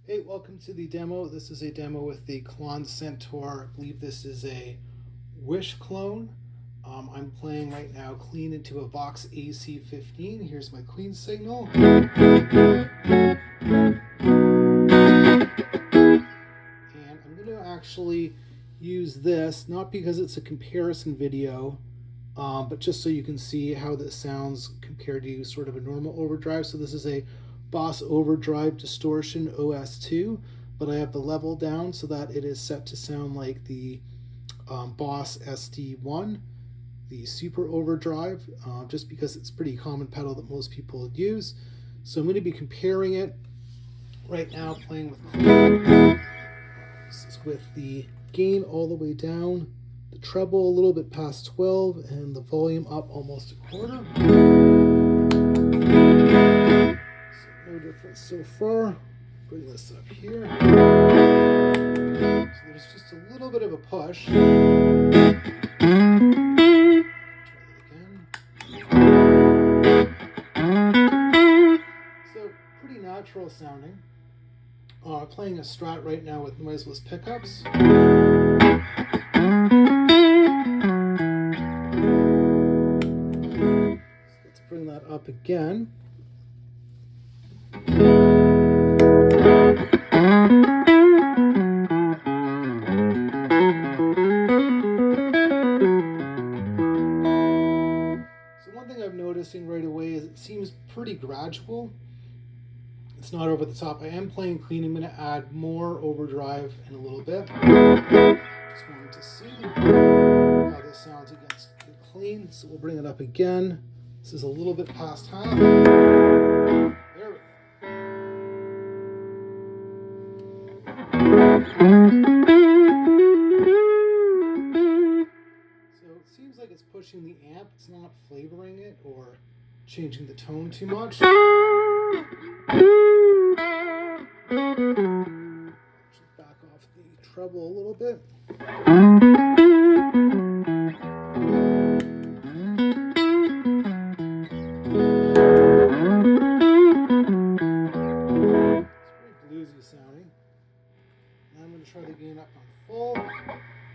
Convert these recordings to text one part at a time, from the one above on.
Hey, welcome to the demo. This is a demo with the Klon Centaur. I believe this is a Wish clone. I'm playing right now clean into a Vox AC15. Here's my clean signal. And I'm going to actually use this, not because it's a comparison video, but just so you can see how this sounds compared to sort of a normal overdrive. So this is a Boss Overdrive Distortion OS-2, but I have the level down so that it is set to sound like the Boss SD1, the Super Overdrive, just because it's a pretty common pedal that most people use. So I'm going to be comparing it right now, playing with this is with the gain all the way down, the treble a little bit past 12, and the volume up almost a quarter. No difference so far. Bring this up here. So there's just a little bit of a push. Try that again. So pretty natural sounding. Playing a Strat right now with noiseless pickups. Let's bring that up again. So one thing I'm noticing right away is it seems pretty gradual. It's not over the top. I am playing clean. I'm going to add more overdrive in a little bit. Just wanted to see how this sounds against the clean. So we'll bring it up again. This is a little bit past half. There we go. So it seems like it's pushing the amp. It's not flavoring it or changing the tone too much. Just back off the treble a little bit. Sounding. Now I'm going to try the gain up on full.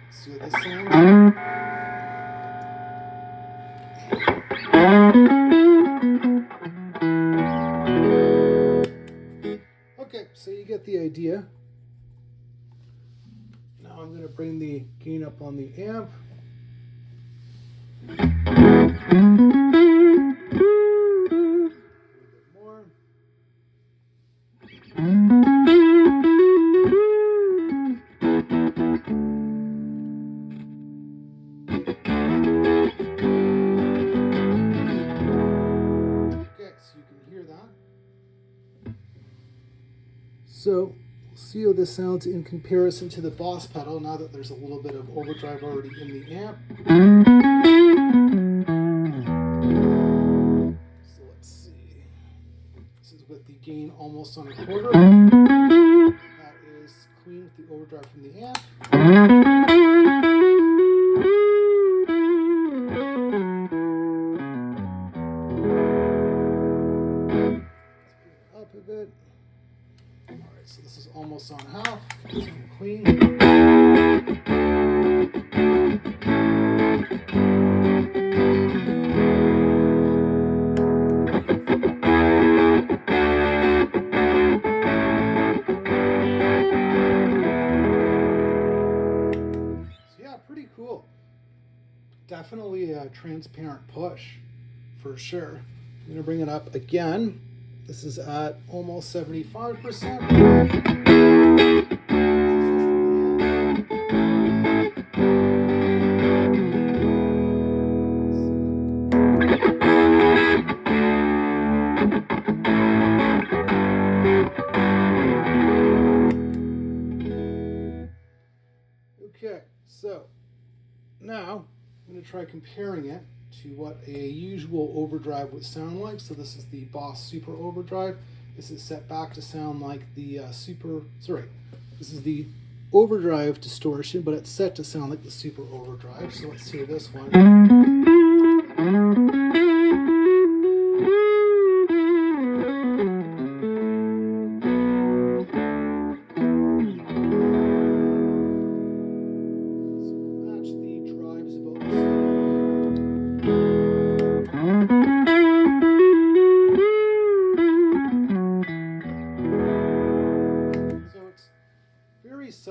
Let's see what this sounds. Okay, so you get the idea. Now I'm going to bring the gain up on the amp. A little bit more. So we'll see how this sounds in comparison to the Boss pedal now that there's a little bit of overdrive already in the amp. So let's see. This is with the gain almost on a quarter. That is clean with the overdrive from the amp. Let's bring it up a bit. Alright, so this is almost on half. This one clean. So yeah, pretty cool. Definitely a transparent push, for sure. I'm going to bring it up again. This is at almost 75%. Okay, so now I'm going to try comparing it to what a usual overdrive would sound like. So this is the Boss Super Overdrive. This is set back to sound like the this is the Overdrive distortion, but it's set to sound like the Super Overdrive. So let's hear this one.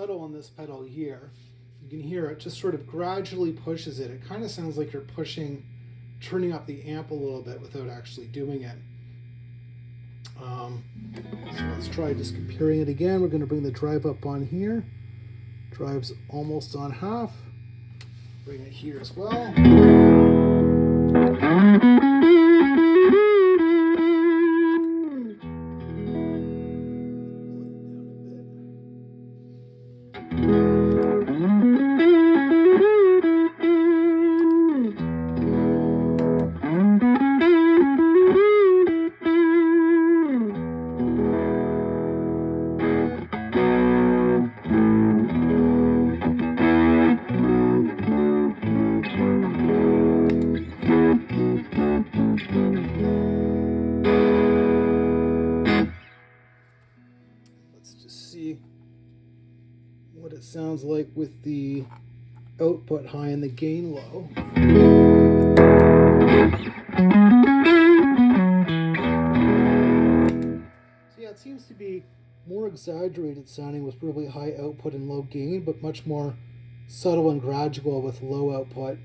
subtle on this pedal here. You can hear it just sort of gradually pushes it. It kind of sounds like you're turning up the amp a little bit without actually doing it. So let's try just comparing it again. We're going to bring the drive up on here. Drive's almost on half. Bring it here as well. What it sounds like with the output high and the gain low. So yeah, it seems to be more exaggerated sounding with really high output and low gain, but much more subtle and gradual with low output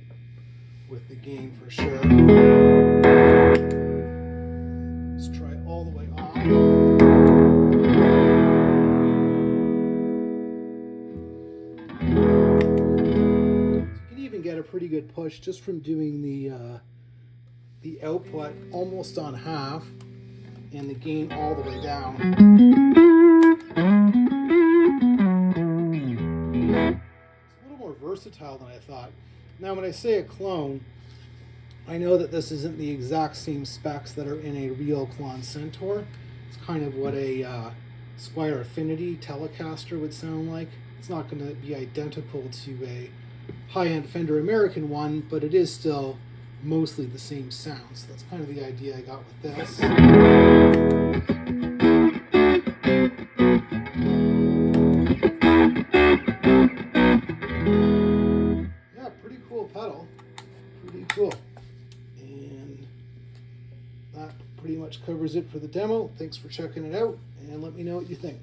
with the gain for sure. Let's try all the way off. Get a pretty good push just from doing the output almost on half and the gain all the way down. It's a little more versatile than I thought. Now when I say a clone, I know that this isn't the exact same specs that are in a real Klon Centaur. It's kind of what a Squire Affinity Telecaster would sound like. It's not going to be identical to a high-end Fender American one, but it is still mostly the same sound. So that's kind of the idea I got with this. Yeah, pretty cool pedal. Pretty cool. And that pretty much covers it for the demo. Thanks for checking it out, and let me know what you think.